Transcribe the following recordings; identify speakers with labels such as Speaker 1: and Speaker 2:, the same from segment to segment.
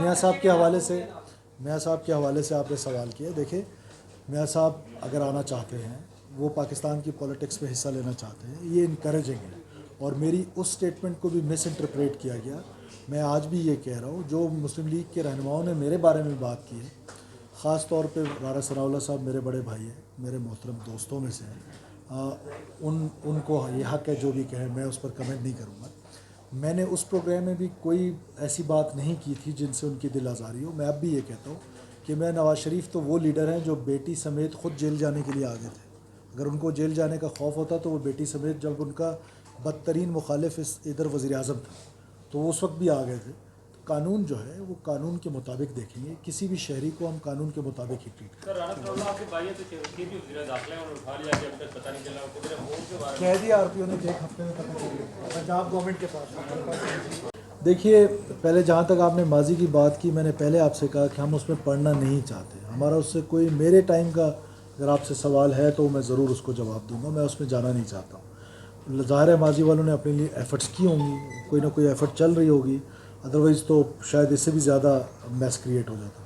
Speaker 1: میاں صاحب کے حوالے سے آپ نے سوال کیا. دیکھیں میاں صاحب اگر آنا چاہتے ہیں, وہ پاکستان کی پولیٹکس میں حصہ لینا چاہتے ہیں, یہ انکریجنگ ہے. اور میری اس سٹیٹمنٹ کو بھی مس انٹرپریٹ کیا گیا. میں آج بھی یہ کہہ رہا ہوں, جو مسلم لیگ کے رہنماؤں نے میرے بارے میں بات کی ہے, خاص طور پہ رانا ثناء اللہ صاحب میرے بڑے بھائی ہیں, میرے محترم دوستوں میں سے ہیں, ان کو یہ حق ہے جو بھی کہیں, میں اس پر کمنٹ نہیں کروں گا. میں نے اس پروگرام میں بھی کوئی ایسی بات نہیں کی تھی جن سے ان کی دل آزاری ہو. میں اب بھی یہ کہتا ہوں کہ میں نواز شریف تو وہ لیڈر ہیں جو بیٹی سمیت خود جیل جانے کے لیے آگے تھے. اگر ان کو جیل جانے کا خوف ہوتا تو وہ بیٹی سمیت, جب ان کا بدترین مخالف ادھر وزیر اعظم تھا تو وہ اس وقت بھی آ گئے تھے. قانون جو ہے وہ قانون کے مطابق دیکھیں گے, کسی بھی شہری کو ہم قانون کے مطابق ہی ٹریٹ کریں. کہہ دیا آر پی او نے کہ 1 ہفتے میں پتہ چل گیا پنجاب گورنمنٹ کے پاس. دیکھیے پہلے جہاں تک آپ نے ماضی کی بات کی, میں نے پہلے آپ سے کہا کہ ہم اس میں پڑھنا نہیں چاہتے. ہمارا اس سے کوئی, میرے ٹائم کا اگر آپ سے سوال ہے تو میں ضرور اس کو جواب دوں گا. میں اس میں جانا نہیں چاہتا ہوں. ظاہر ہے ماضی والوں نے اپنے لیے ایفرٹس کی ہوں گی, کوئی نہ کوئی ایفرٹ چل رہی ہوگی, ادروائز تو شاید اس سے بھی زیادہ میس کریٹ ہو جاتا.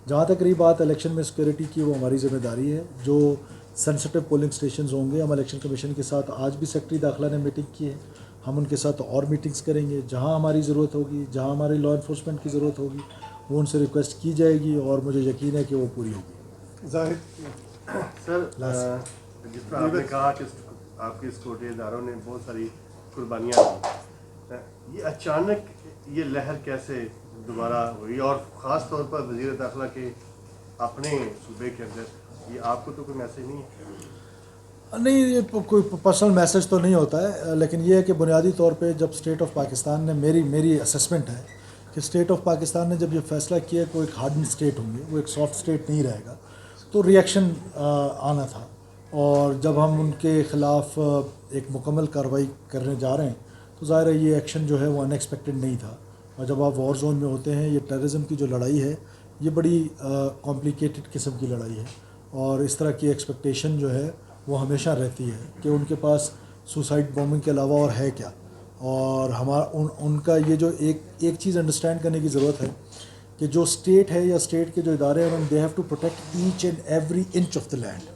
Speaker 1: جہاں تک رہی بات الیکشن میں سیکورٹی کی, وہ ہماری ذمہ داری ہے. جو سینسٹیو پولنگ اسٹیشنز ہوں گے, ہم الیکشن کمیشن کے ساتھ آج بھی سیکرٹری داخلہ نے میٹنگ کی ہے, ہم ان کے ساتھ اور میٹنگز کریں گے. جہاں ہماری ضرورت ہوگی, جہاں ہماری لا انفورسمنٹ کی ضرورت ہوگی, وہ ان سے ریکویسٹ کی جائے گی اور مجھے یقین ہے کہ وہ پوری ہوگی.
Speaker 2: سر جس طرح آپ نے کہا کہ آپ کے سیکورٹی اداروں نے بہت ساری قربانیاں دی, یہ اچانک یہ لہر کیسے دوبارہ ہوئی, اور خاص طور پر وزیر داخلہ کے اپنے صوبے کے اندر, یہ آپ کو تو کوئی میسج نہیں ہے؟
Speaker 1: نہیں, یہ کوئی پرسنل میسج تو نہیں ہوتا ہے, لیکن یہ ہے کہ بنیادی طور پہ جب اسٹیٹ آف پاکستان نے, میری اسسمنٹ ہے کہ اسٹیٹ آف پاکستان نے جب یہ فیصلہ کیا کہ وہ ایک ہارڈن اسٹیٹ ہوں گے, وہ ایک سافٹ اسٹیٹ نہیں رہے گا, تو ریئیکشن آنا تھا. اور جب ہم ان کے خلاف ایک مکمل کارروائی کرنے جا رہے ہیں تو ظاہر ہے یہ ایکشن جو ہے وہ ان ایکسپیکٹڈ نہیں تھا. اور جب آپ وار زون میں ہوتے ہیں, یہ ٹیررزم کی جو لڑائی ہے یہ بڑی کمپلیکیٹڈ قسم کی لڑائی ہے, اور اس طرح کی ایکسپیکٹیشن جو ہے وہ ہمیشہ رہتی ہے کہ ان کے پاس سوسائڈ بومبنگ کے علاوہ اور ہے کیا. اور ان کا یہ جو ایک چیز انڈرسٹینڈ کرنے کی ضرورت ہے کہ جو اسٹیٹ ہے یا اسٹیٹ کے جو ادارے ہیں, they have to protect each and every inch of the land.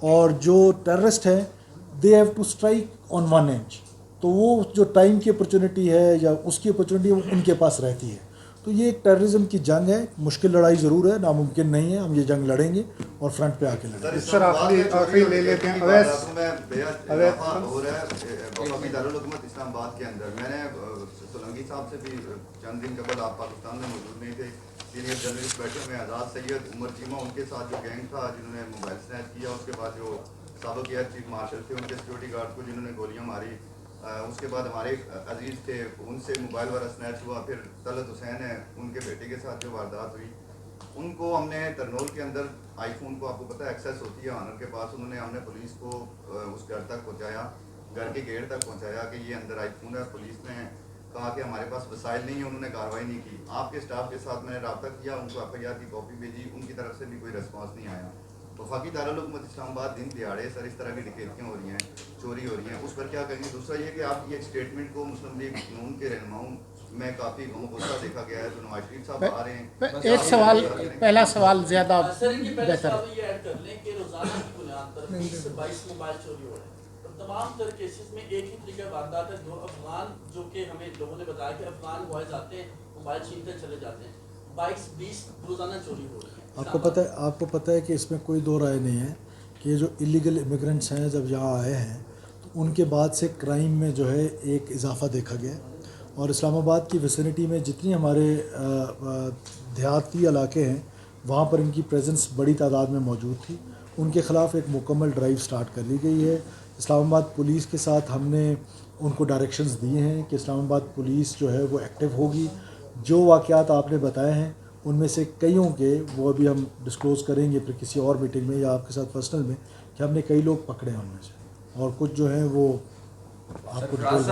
Speaker 1: اور جو ٹیررسٹ ہیں they have to strike on 1 inch. تو وہ جو ٹائم کی اپرچونٹی ہے یا اس کی اپرچونٹی وہ ان کے پاس رہتی ہے. تو یہ ایک ٹیررزم کی جنگ ہے, مشکل لڑائی ضرور ہے, ناممکن نہیں ہے. ہم یہ جنگ لڑیں گے اور فرنٹ پہ آ کے لڑیں گے.
Speaker 3: سر آخری لے لیتے ہیں. ہو رہا ہے وفاقی دارالحکومت اسلام آباد کے اندر. میں نے سولنگی صاحب سے بھی چند دن قبل, آپ پاکستان میں موجود نہیں تھے, سینئر جرنلسٹ بیٹھے ہوئے ہیں, آزاد سید, عمر چیمہ, ان کے ساتھ جو گینگ تھا جنہوں نے موبائل سنیچ کیا, اس کے بعد جو سابق ایئر چیف مارشل تھے ان کے سیکورٹی گارڈ کو جنہوں نے گولیاں ماری, اس کے بعد ہمارے عزیز تھے ان سے موبائل وغیرہ سنیچ ہوا. پھر طلعت حسین ہے, ان کے بیٹے کے ساتھ جو واردات ہوئی, ان کو ہم نے ترنول کے اندر آئی فون کو, آپ کو پتہ ہے ایکسیس ہوتی ہے آنر کے پاس, انہوں نے, ہم نے پولیس کو اس گھر تک پہنچایا, گھر کے گیٹ تک پہنچایا کہ یہ اندر آئی فون ہے. پولیس نے کہا کہ ہمارے پاس وسائل نہیں ہے, انہوں نے کارروائی نہیں کی. آپ کے اسٹاف کے ساتھ میں نے رابطہ کیا, ان کو ایف آئی آر کی کاپی بھیجی, ان کی طرف سے بھی کوئی رسپانس نہیں آیا. وفاقی دارالحکومت اسلام آباد دن دیہاڑے سر اس طرح کی ڈکیتیاں ہو رہی ہیں, چوری ہو رہی ہیں, اس پر کیا کہیں گے؟ دوسرا یہ کہ آپ یہ اسٹیٹمنٹ کو مسلم لیگ نون کے رہنماؤں میں کافی غصہ دیکھا گیا ہے. تو نواز شریف صاحب آ رہے ہیں,
Speaker 4: ایک سوال, پہلا سوال زیادہ بہتر
Speaker 5: یہ ایڈ کر لیں کہ روزانہ کی بنیاد پر 20 سے 22 موبائل چوری ہو رہے ہیں, اور تمام تر کیسز میں ایک ہی طریقہ واردات ہے. 2 افغان, جو کہ ہمیں لوگوں نے بتایا کہ افغان بوائز آتے ہیں, موبائل چھینتے چلے جاتے ہیں. 22-20 روزانہ چوری ہو رہی ہے.
Speaker 1: آپ کو پتہ ہے کہ اس میں کوئی دو رائے نہیں ہے کہ یہ جو ایلیگل امیگرنٹس ہیں جب یہاں آئے ہیں تو ان کے بعد سے کرائم میں جو ہے ایک اضافہ دیکھا گیا. اور اسلام آباد کی ویسینٹی میں جتنی ہمارے دیہاتی علاقے ہیں وہاں پر ان کی پریزنس بڑی تعداد میں موجود تھی. ان کے خلاف ایک مکمل ڈرائیو سٹارٹ کر لی گئی ہے. اسلام آباد پولیس کے ساتھ ہم نے ان کو ڈائریکشنز دیے ہیں کہ اسلام آباد پولیس جو ہے وہ ایکٹیو ہوگی. جو واقعات آپ نے بتائے ہیں ان میں سے کئیوں کے وہ ابھی ہم ڈسکلوز کریں گے پھر کسی اور میٹنگ میں یا آپ کے ساتھ پرسنل میں, کہ ہم نے کئی لوگ پکڑے ہیں ان میں سے, اور کچھ جو ہیں وہ آپ کو ڈیٹیل.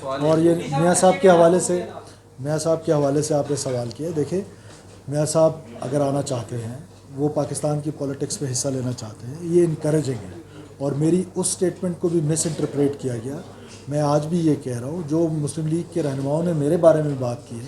Speaker 1: اور یہ میاں صاحب کے حوالے سے آپ نے سوال کیا. دیکھیں میاں صاحب اگر آنا چاہتے ہیں, وہ پاکستان کی پولیٹکس میں حصہ لینا چاہتے ہیں, یہ انکریجنگ ہے. اور میری اس سٹیٹمنٹ کو بھی مس انٹرپریٹ کیا گیا. میں آج بھی یہ کہہ رہا ہوں, جو مسلم لیگ کے رہنماؤں نے میرے بارے میں بات کی ہے,